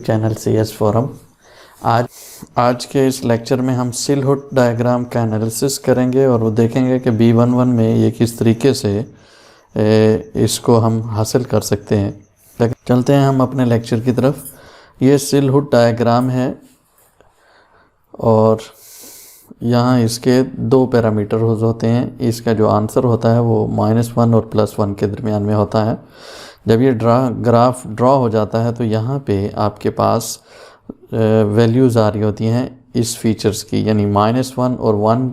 Channel CS forum. आज के इस लेक्चर में हम सिलहुट डायग्राम का एनालिसिस करेंगे और वो देखेंगे कि B11 में ये किस तरीके से इसको हम हासिल कर सकते हैं। चलते हैं हम अपने लेक्चर की तरफ। ये सिलहुट डायग्राम है और यहाँ इसके दो पैरामीटर होते हैं। इसका जो आंसर होता है वो -1 और +1 के दरमियान में होता है। जब ये ग्राफ ड्रॉ हो जाता है तो यहाँ पे आपके पास वैल्यूज़ आ रही होती हैं इस फीचर्स की, यानी -1 और 1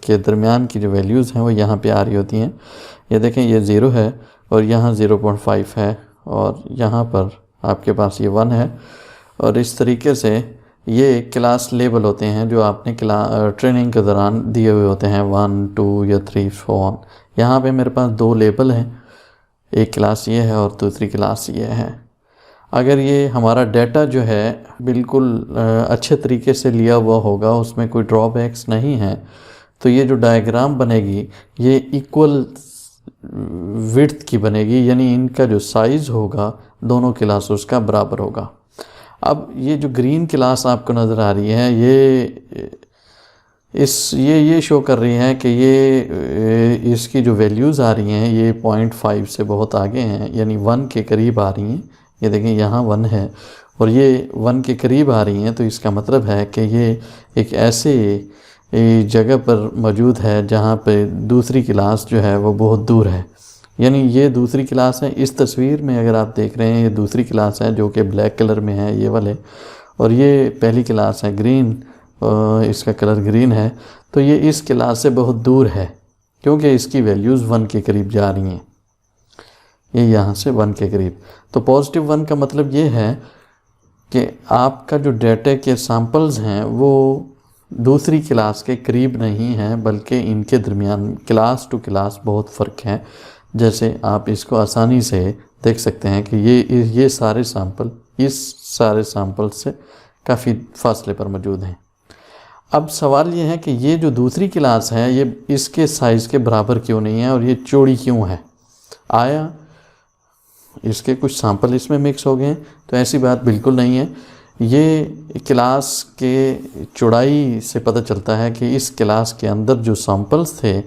के दरमियान की जो वैल्यूज़ हैं वो यहाँ पे आ रही होती हैं। ये देखें, ये 0 है और यहाँ 0.5 है और यहाँ पर आपके पास ये 1 है। और इस तरीके से ये क्लास लेबल होते हैं जो आपने ट्रेनिंग के दौरान दिए हुए होते हैं, 1, 2 या 3, so on। यहाँ पे मेरे पास दो लेबल हैं, एक क्लास ये है और दूसरी क्लास ये है। अगर ये हमारा डाटा जो है बिल्कुल अच्छे तरीके से लिया हुआ होगा, उसमें कोई ड्रॉबैक्स नहीं है, तो ये जो डायग्राम बनेगी ये इक्वल विड्थ की बनेगी, यानी इनका जो साइज़ होगा दोनों क्लासों का बराबर होगा। अब ये जो ग्रीन क्लास आपको नज़र आ रही है ये शो कर रही है कि ये इसकी जो वैल्यूज़ आ रही हैं ये 0.5 से बहुत आगे हैं, यानी 1 के करीब आ रही हैं। ये देखें, यहाँ 1 है और ये 1 के करीब आ रही हैं, तो इसका मतलब है कि ये एक ऐसे जगह पर मौजूद है जहाँ पे दूसरी क्लास जो है वो बहुत दूर है। यानी ये दूसरी क्लास है। इस तस्वीर में अगर आप देख रहे हैं ये दूसरी क्लास है जो कि ब्लैक कलर में है, ये वाले, और ये पहली क्लास है ग्रीन, इसका कलर ग्रीन है। तो ये इस क्लास से बहुत दूर है क्योंकि इसकी वैल्यूज़ 1 के करीब जा रही हैं, ये यहाँ से 1 के करीब। तो +1 का मतलब ये है कि आपका जो डाटा के सैम्पल्स हैं वो दूसरी क्लास के करीब नहीं हैं, बल्कि इनके दरमियान क्लास टू क्लास बहुत फ़र्क है। जैसे आप इसको आसानी से देख सकते हैं कि ये सारे सैंपल इस सारे सैंपल से काफ़ी फासले पर मौजूद हैं। अब सवाल ये है कि ये जो दूसरी क्लास है ये इसके साइज़ के बराबर क्यों नहीं है और ये चौड़ी क्यों है? आया इसके कुछ सैंपल इसमें मिक्स हो गए हैं? तो ऐसी बात बिल्कुल नहीं है। ये क्लास के चौड़ाई से पता चलता है कि इस क्लास के अंदर जो सैंपल्स थे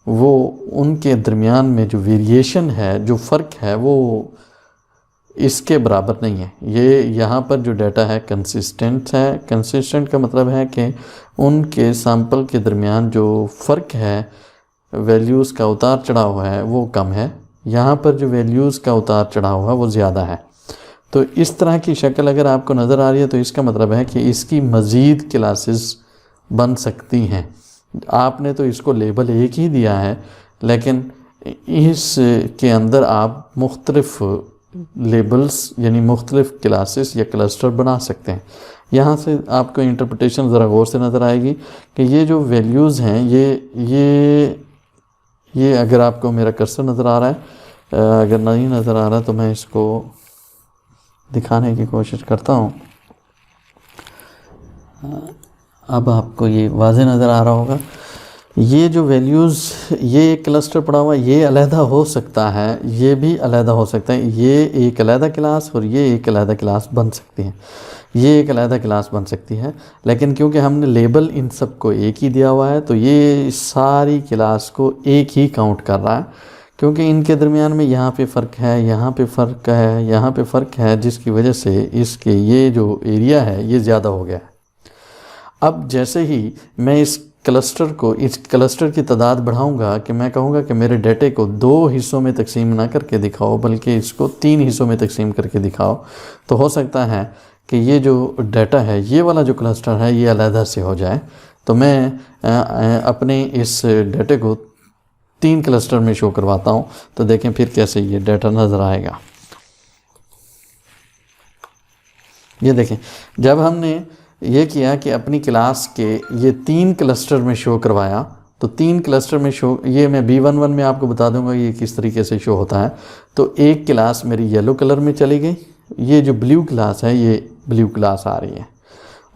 वो उनके दरमियान में जो वेरिएशन है, जो फ़र्क है, वो इसके बराबर नहीं है। ये यहाँ पर जो डाटा है कंसिस्टेंट है। कंसिस्टेंट का मतलब है कि उनके सैंपल के दरमियान जो फ़र्क है, वैल्यूज़ का उतार चढ़ाव है, वो कम है। यहाँ पर जो वैल्यूज़ का उतार चढ़ाव है वो ज़्यादा है। तो इस तरह की शक्ल अगर आपको नज़र आ रही है तो इसका मतलब है कि इसकी मज़ीद क्लासेस बन सकती हैं। आपने तो इसको लेबल एक ही दिया है, लेकिन इस के अंदर आप मुख्तलिफ लेबल्स यानी मुख्तलिफ क्लासेस या क्लस्टर बना सकते हैं। यहाँ से आपको इंटरप्रिटेशन ज़रा गौर से नज़र आएगी कि ये जो वैल्यूज़ हैं ये अगर आपको मेरा कर्सर नज़र आ रहा है, अगर नहीं नज़र आ रहा तो मैं इसको दिखाने की कोशिश करता हूँ। अब आपको ये वाज़े नज़र आ रहा होगा। ये जो वैल्यूज़, ये एक क्लस्टर पड़ा हुआ, ये अलहदा हो सकता है, ये भी अलहदा हो सकता है। ये एक अलहदा क्लास और ये एक अलहदा क्लास बन सकती है, ये एक अलहदा क्लास बन सकती है। लेकिन क्योंकि हमने लेबल इन सब को एक ही दिया हुआ है तो ये सारी क्लास को एक ही काउंट कर रहा है, क्योंकि इनके दरमियान में यहाँ पे फ़र्क है, यहाँ पे फ़र्क है, यहाँ पे फ़र्क है, जिसकी वजह से इसके ये जो एरिया है ये ज़्यादा हो गया है। अब जैसे ही मैं इस क्लस्टर की तादाद बढ़ाऊंगा कि मैं कहूँगा कि मेरे डाटे को 2 हिस्सों में तकसीम ना करके दिखाओ बल्कि इसको 3 हिस्सों में तकसीम करके दिखाओ, तो हो सकता है कि ये जो डाटा है, ये वाला जो क्लस्टर है, ये अलहदा से हो जाए। तो मैं अपने इस डाटे को 3 क्लस्टर में शो करवाता हूँ, तो देखें फिर कैसे ये डाटा नज़र आएगा। ये देखें, जब हमने ये किया कि अपनी क्लास के ये 3 क्लस्टर में शो करवाया, तो 3 क्लस्टर में शो, ये मैं B11 में आपको बता दूंगा ये किस तरीके से शो होता है। तो एक क्लास मेरी येलो कलर में चली गई, ये जो ब्लू क्लास है ये ब्लू क्लास आ रही है,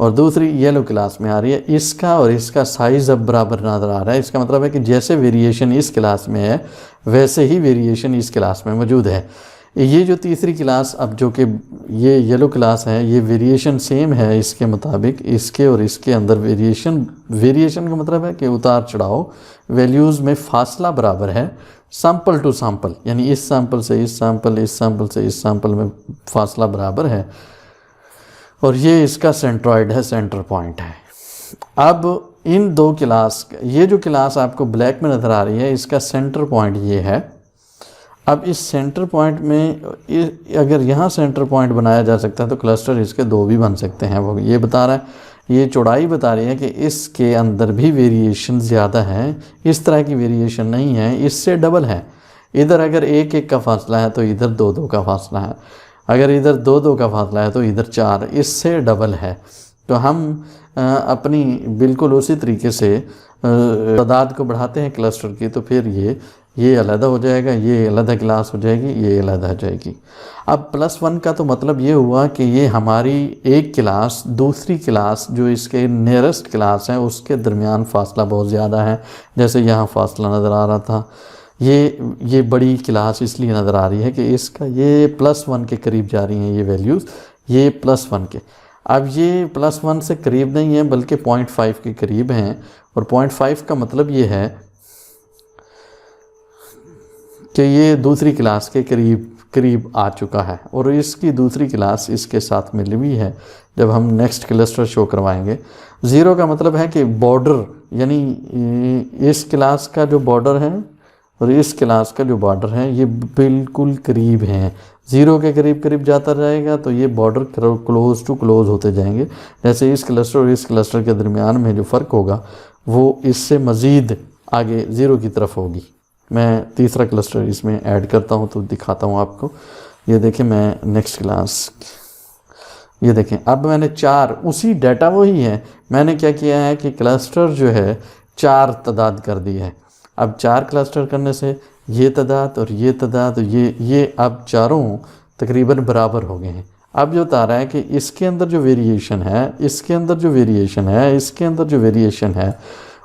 और दूसरी येलो क्लास में आ रही है। इसका और इसका साइज़ अब बराबर नज़र आ रहा है। इसका मतलब है कि जैसे वेरिएशन इस क्लास में है वैसे ही वेरिएशन इस क्लास में मौजूद है। ये जो तीसरी क्लास, अब जो कि ये येलो क्लास है, ये वेरिएशन सेम है इसके मुताबिक, इसके और इसके अंदर वेरिएशन का मतलब है कि उतार चढ़ाव, वैल्यूज़ में फासला बराबर है, सैंपल टू सैंपल, यानी इस सैंपल से इस सैंपल, इस सैंपल से इस सैंपल में फासला बराबर है, और ये इसका सेंट्रॉइड है, सेंटर पॉइंट है। अब इन दो क्लास, ये जो क्लास आपको ब्लैक में नज़र आ रही है, इसका सेंटर पॉइंट ये है। अब इस सेंटर पॉइंट में अगर यहाँ सेंटर पॉइंट बनाया जा सकता है तो क्लस्टर इसके दो भी बन सकते हैं। वो ये बता रहा है, ये चौड़ाई बता रही है कि इसके अंदर भी वेरिएशन ज़्यादा है, इस तरह की वेरिएशन नहीं है, इससे डबल है। इधर अगर एक एक का फासला है तो इधर दो दो का फासला है, अगर इधर दो दो का फासला है तो इधर चार, इससे डबल है। तो हम अपनी बिल्कुल उसी तरीके से तादाद को बढ़ाते हैं क्लस्टर की, तो फिर ये अलग हो जाएगा, ये अलग क्लास हो जाएगी, ये अलग हो जाएगी। अब +1 का तो मतलब ये हुआ कि ये हमारी एक क्लास दूसरी क्लास जो इसके नियरेस्ट क्लास है उसके दरमियान फासला बहुत ज़्यादा है। जैसे यहाँ फासला नज़र आ रहा था, ये बड़ी क्लास इसलिए नज़र आ रही है कि इसका ये +1 के करीब जा रही हैं ये वैल्यूज़, ये +1 के। अब ये +1 से करीब नहीं है बल्कि 0.5 के करीब हैं, और 0.5 का मतलब ये है कि ये दूसरी क्लास के करीब आ चुका है, और इसकी दूसरी क्लास इसके साथ मिली हुई है। जब हम नेक्स्ट क्लस्टर शो करवाएंगे, 0 का मतलब है कि बॉर्डर, यानी इस क्लास का जो बॉर्डर है और इस क्लास का जो बॉर्डर है ये बिल्कुल करीब हैं। 0 के करीब जाता जाएगा तो ये बॉर्डर क्लोज टू क्लोज होते जाएंगे। जैसे इस क्लस्टर और इस क्लस्टर के दरमियान में जो फ़र्क होगा वो इससे मज़ीद आगे 0 की तरफ होगी। मैं तीसरा क्लस्टर इसमें ऐड करता हूँ तो दिखाता हूँ आपको। ये देखें, मैं नेक्स्ट क्लास, ये देखें, अब मैंने 4, उसी डाटा वही है, मैंने क्या किया है कि क्लस्टर जो है 4 तादाद कर दी है। अब 4 क्लस्टर करने से ये तादाद और ये तादाद, ये अब चारों तकरीबन बराबर हो गए हैं। अब जो बता रहा है कि इसके अंदर जो वेरिएशन है, इसके अंदर जो वेरिएशन है, इसके अंदर जो वेरिएशन है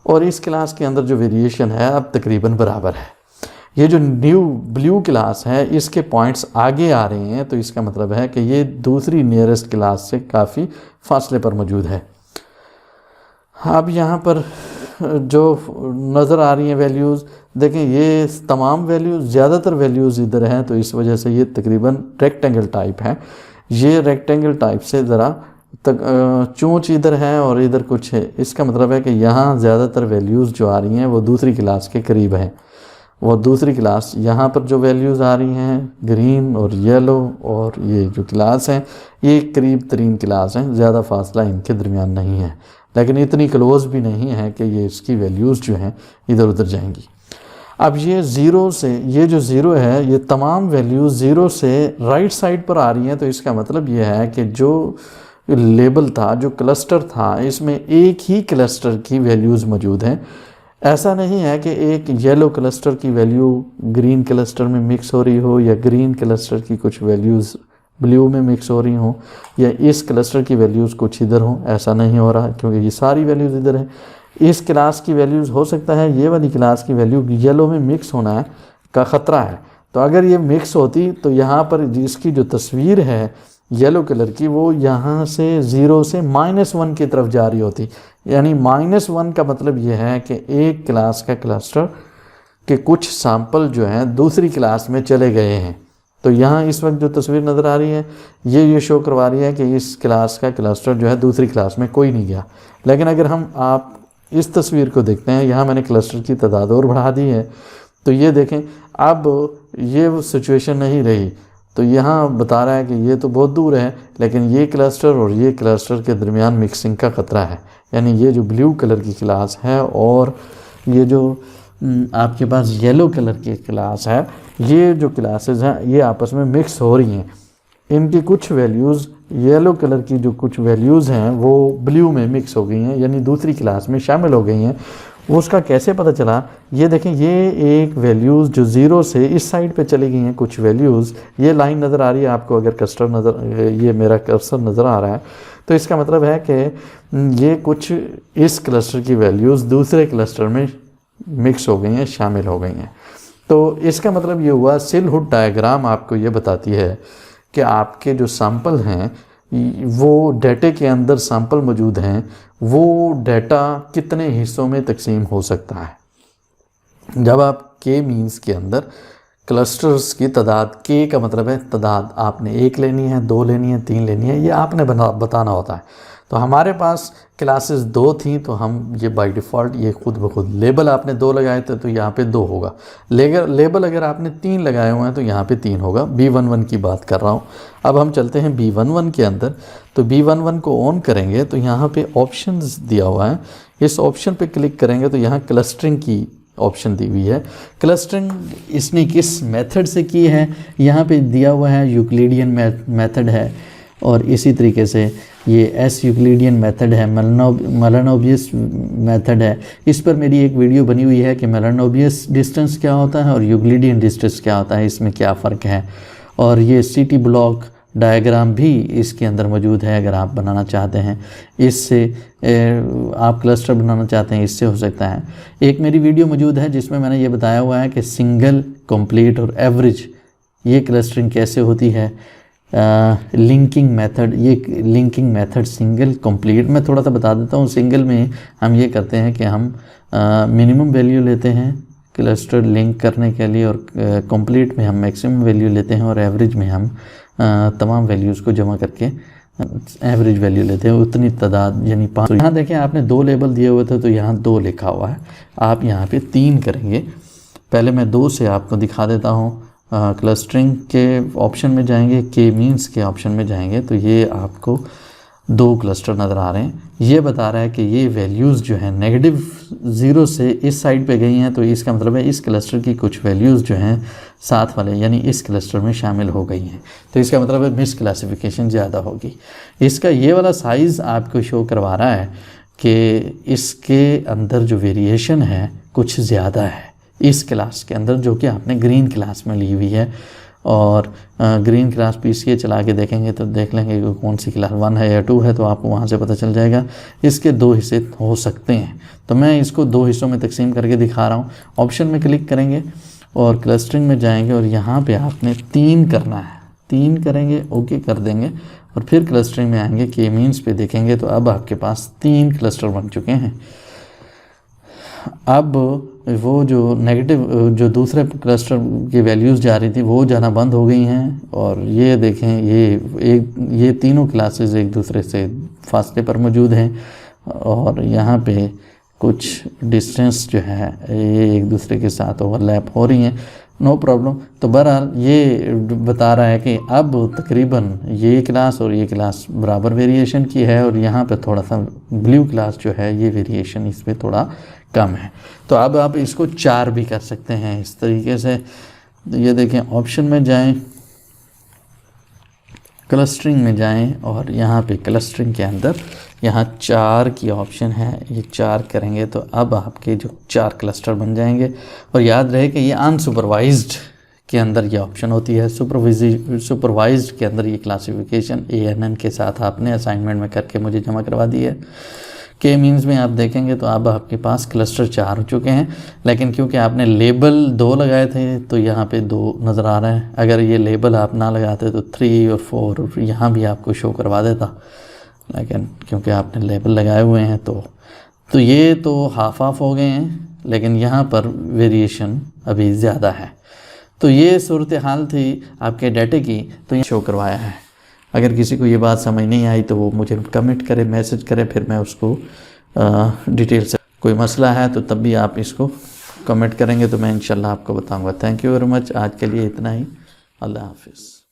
और इस क्लास के अंदर जो वेरिएशन है अब तकरीबन बराबर है। ये जो न्यू ब्लू क्लास है इसके पॉइंट्स आगे आ रहे हैं, तो इसका मतलब है कि ये दूसरी नियरेस्ट क्लास से काफ़ी फासले पर मौजूद है। अब यहाँ पर जो नज़र आ रही हैं वैल्यूज़, देखें ये तमाम वैल्यूज़, ज़्यादातर वैल्यूज़ इधर हैं, तो इस वजह से ये तकरीबन रेक्टेंगल टाइप है। ये रेक्टेंगल टाइप से ज़रा चोंच इधर है और इधर कुछ है, इसका मतलब है कि यहाँ ज़्यादातर वैल्यूज़ जो आ रही हैं वो दूसरी क्लास के करीब हैं। वो दूसरी क्लास, यहाँ पर जो वैल्यूज़ आ रही हैं ग्रीन और येलो और ये जो क्लास हैं ये करीब तरीन क्लास हैं, ज़्यादा फासला इनके दरमियान नहीं है, लेकिन इतनी क्लोज भी नहीं है कि ये इसकी वैल्यूज़ जो हैं इधर उधर जाएंगी। अब ये 0 से, ये जो 0 है ये तमाम वैल्यूज़ 0 से राइट साइड पर आ रही हैं, तो इसका मतलब ये है कि जो लेबल था, जो क्लस्टर था, इसमें एक ही क्लस्टर की वैल्यूज़ मौजूद हैं। ऐसा नहीं है कि एक येलो क्लस्टर की वैल्यू ग्रीन क्लस्टर में मिक्स हो रही हो, या ग्रीन क्लस्टर की कुछ वैल्यूज़ ब्लू में मिक्स हो रही हों, या इस क्लस्टर की वैल्यूज़ कुछ इधर हों। ऐसा नहीं हो रहा क्योंकि ये सारी वैल्यूज़ इधर हैं। इस क्लास की वैल्यूज़ हो सकता है ये वाली क्लास की वैल्यू येलो में मिक्स होना का ख़तरा है, तो अगर ये मिक्स होती तो यहाँ पर जिसकी जो तस्वीर है येलो कलर की वो यहाँ से 0 से -1 की तरफ जा रही होती। यानी -1 का मतलब ये है कि एक क्लास का क्लस्टर के कुछ सैंपल जो हैं दूसरी क्लास में चले गए हैं। तो यहाँ इस वक्त जो तस्वीर नज़र आ रही है ये शो करवा रही है कि इस क्लास का क्लस्टर जो है दूसरी क्लास में कोई नहीं गया। लेकिन अगर आप इस तस्वीर को देखते हैं, यहाँ मैंने क्लस्टर की तादाद और बढ़ा दी है, तो ये देखें अब ये वो सिचुएशन नहीं रही। तो यहाँ बता रहा है कि ये तो बहुत दूर है, लेकिन ये क्लस्टर और ये क्लस्टर के दरमियान मिक्सिंग का ख़तरा है। यानी ये जो ब्लू कलर की क्लास है और ये जो आपके पास येलो कलर की क्लास है, ये जो क्लासेस हैं ये आपस में मिक्स हो रही हैं। इनकी कुछ वैल्यूज़, येलो कलर की जो कुछ वैल्यूज़ हैं वो ब्लू में मिक्स हो गई हैं, यानी दूसरी क्लास में शामिल हो गई हैं। वो उसका कैसे पता चला, ये देखें, ये एक वैल्यूज़ जो 0 से इस साइड पे चली गई हैं, कुछ वैल्यूज़, ये लाइन नज़र आ रही है आपको, अगर कर्सर नज़र, ये मेरा कर्सर नज़र आ रहा है, तो इसका मतलब है कि ये कुछ इस क्लस्टर की वैल्यूज़ दूसरे क्लस्टर में मिक्स हो गई हैं, शामिल हो गई हैं। तो इसका मतलब ये हुआ सिल हुड डायग्राम आपको ये बताती है कि आपके जो सैंपल हैं वो डाटे के अंदर सैंपल मौजूद हैं, वो डाटा कितने हिस्सों में तकसीम हो सकता है। जब आप के मीन्स के अंदर क्लस्टर्स की तादाद, के का मतलब है तादाद, आपने 1 लेनी है, 2 लेनी है, 3 लेनी है, ये आपने बताना होता है। तो हमारे पास क्लासेस 2 थी तो हम ये बाय डिफ़ॉल्ट ये खुद ब खुद लेबल आपने 2 लगाए थे तो यहाँ पे 2 होगा। लेबल अगर आपने 3 लगाए हुए हैं तो यहाँ पे 3 होगा। B11 की बात कर रहा हूँ। अब हम चलते हैं B11 के अंदर। तो B11 को ऑन करेंगे तो यहाँ पे ऑप्शंस दिया हुआ है, इस ऑप्शन पे क्लिक करेंगे तो यहाँ क्लस्टरिंग की ऑप्शन दी हुई है। क्लस्टरिंग इसने किस मेथड से की है यहाँ पे दिया हुआ है, यूक्लिडियन मेथड है, और इसी तरीके से ये एस यूक्लिडियन मेथड है, मेलानोबियस मेथड है। इस पर मेरी एक वीडियो बनी हुई है कि मेलानोबियस डिस्टेंस क्या होता है और यूक्लिडियन डिस्टेंस क्या होता है, इसमें क्या फ़र्क है। और ये सिटी ब्लॉक डायग्राम भी इसके अंदर मौजूद है, अगर आप बनाना चाहते हैं इससे, आप क्लस्टर बनाना चाहते हैं इससे हो सकता है। एक मेरी वीडियो मौजूद है जिसमें मैंने ये बताया हुआ है कि सिंगल, कंप्लीट और एवरेज ये क्लस्टरिंग कैसे होती है। लिंकिंग मेथड, ये लिंकिंग मेथड सिंगल, कंप्लीट, मैं थोड़ा सा बता देता हूँ। सिंगल में हम ये करते हैं कि हम मिनिमम वैल्यू लेते हैं क्लस्टर लिंक करने के लिए, और कंप्लीट में हम मैक्सिमम वैल्यू लेते हैं, और एवरेज में हम तमाम वैल्यूज़ को जमा करके एवरेज वैल्यू लेते हैं, उतनी तादाद यानी 5। यहाँ देखें आपने 2 लेबल दिए हुए थे तो यहाँ 2 लिखा हुआ है, आप यहाँ पे 3 करेंगे। पहले मैं 2 से आपको दिखा देता हूँ। क्लस्टरिंग के ऑप्शन में जाएंगे, के मीन्स के ऑप्शन में जाएंगे तो ये आपको 2 क्लस्टर नज़र आ रहे हैं। ये बता रहा है कि ये वैल्यूज़ जो हैं -0 से इस साइड पे गई हैं, तो इसका मतलब है इस क्लस्टर की कुछ वैल्यूज़ जो हैं साथ वाले यानी इस क्लस्टर में शामिल हो गई हैं, तो इसका मतलब है मिस क्लासिफिकेशन ज़्यादा होगी। इसका ये वाला साइज़ आपको शो करवा रहा है कि इसके अंदर जो वेरिएशन है कुछ ज़्यादा है इस क्लास के अंदर, जो कि आपने ग्रीन क्लास में ली हुई है। और ग्रीन क्लास पीसीए चला के देखेंगे तो देख लेंगे कि कौन सी क्लास 1 है या 2 है, तो आपको वहाँ से पता चल जाएगा। इसके 2 हिस्से हो सकते हैं, तो मैं इसको 2 हिस्सों में तकसीम करके दिखा रहा हूँ। ऑप्शन में क्लिक करेंगे और क्लस्टरिंग में जाएंगे और यहाँ पे आपने 3 करना है, 3 करेंगे, ओके कर देंगे, और फिर क्लस्टरिंग में आएंगे, के मीन्स पे देखेंगे तो अब आपके पास 3 क्लस्टर बन चुके हैं। अब वो जो नेगेटिव जो दूसरे क्लस्टर की वैल्यूज़ जा रही थी वो जाना बंद हो गई हैं, और ये देखें ये तीनों क्लासेस एक दूसरे से फासले पर मौजूद हैं, और यहाँ पे कुछ डिस्टेंस जो है ये एक दूसरे के साथ ओवरलैप हो रही हैं, नो प्रॉब्लम। तो बहरहाल ये बता रहा है कि अब तकरीबन ये क्लास और ये क्लास बराबर वेरिएशन की है, और यहाँ पे थोड़ा सा ब्लू क्लास जो है ये वेरिएशन इसमें थोड़ा कम है। तो अब आप इसको 4 भी कर सकते हैं इस तरीके से। ये देखें, ऑप्शन में जाएं, क्लस्टरिंग में जाएं, और यहाँ पे क्लस्टरिंग के अंदर यहाँ 4 की ऑप्शन है, ये 4 करेंगे तो अब आपके जो 4 क्लस्टर बन जाएंगे। और याद रहे कि ये अनसुपरवाइज्ड के अंदर ये ऑप्शन होती है, सुपरवाइज्ड के अंदर ये क्लासिफिकेशन ANN के साथ आपने असाइनमेंट में करके मुझे जमा करवा दी है। के मीन्स में आप देखेंगे तो अब आपके पास क्लस्टर 4 हो चुके हैं, लेकिन क्योंकि आपने लेबल 2 लगाए थे तो यहाँ पे 2 नज़र आ रहा है। अगर ये लेबल आप ना लगाते तो 3 और 4 यहाँ भी आपको शो करवा देता, लेकिन क्योंकि आपने लेबल लगाए हुए हैं तो ये तो हाफ हो गए हैं, लेकिन यहाँ पर वेरिएशन अभी ज़्यादा है। तो ये सूरत हाल थी आपके डाटे की, तो ये शो करवाया है। अगर किसी को ये बात समझ नहीं आई तो वो मुझे कमेंट करे, मैसेज करे, फिर मैं उसको डिटेल से, कोई मसला है तो तब भी आप इसको कमेंट करेंगे तो मैं इंशाल्लाह आपको बताऊंगा। Thank you very much. आज के लिए इतना ही। अल्लाह हाफिज़।